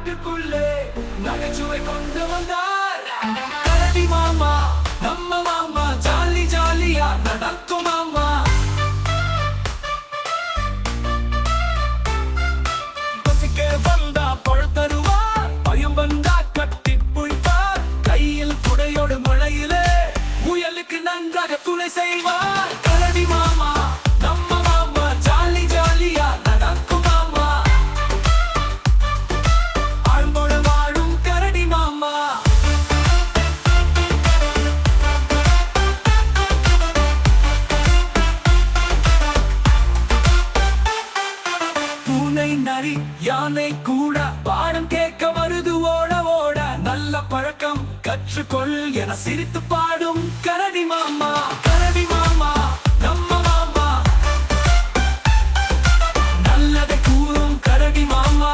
காட்டுக்குள்ளே நகைச்சுவை கொண்டு வந்தார் கரடி மாமா. நம்ம மாமா ஜாலி ஜாலியா நடக்கும் மாமா. பசிக்க வந்தா பழம் தருவார், பயம் வந்தா கட்டி புய்ப்பார். கையில் குடையோடு மழையிலே முயலுக்கு நன்றாக துணை செய்வார் கரடி மாமா. நம்ம மாமா ஜாலி ஜாலியா நடக்கும் மாமா. ஆழ்மோடு வாழும் கரடி மாமா. பூனை நரி யானை கூட பாடம் கேட்க வருது ஓட ஓட. நல்ல பழக்கம் கற்றுக்கொள் என சிரித்து பாடும் கரடி மாமா. கரடி மாமா நம்ம மாமா, நல்லதை கூறும் கரடி மாமா.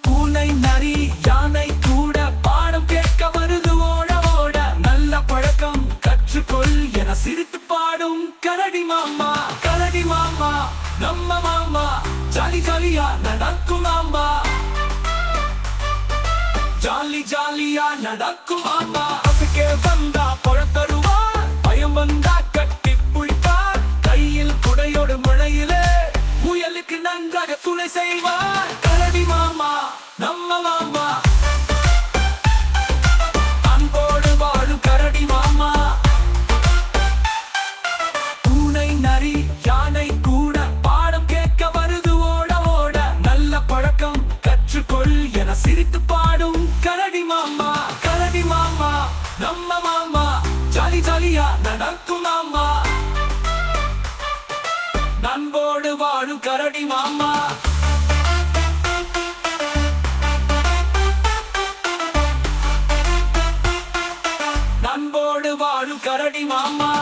பூனை நரி யானை கூட பாடம் கேட்க வருது ஓட ஓட. நல்ல பழக்கம் கற்றுக்கொள் என சிரித்து பாடும் கரடி மாமா. கரடி மாமா நம்ம மாமா ஜாலி ஜாலியா நடக்கும் மாமா. ஜாலி ஜாலியா நடக்கும் மாமா. பசிக்க வந்தா பழம் தருவார், பயம் வந்தா கட்டி புய்ப்பார். கையில் குடையோடு மழையிலே முயலுக்கு நன்றாக துணை செய்வார் கரடி மாமா. நம்ம மாமா அன்போடு வாழும் கரடி மாமா. பூனை நரி யானை கூட பாடம் கேட்க வருது ஓட ஓட. நல்ல பழக்கம் கற்றுக்கொள் என சிரித்து பாடும் கரடி மாமா. கரடி மாமா நம்ம மாமா ஜாலி ஜாலியா நடக்கும் மாமா. நண்போடு வாழும் கரடி மாமா. நண்போடு வாழும் கரடி மாமா.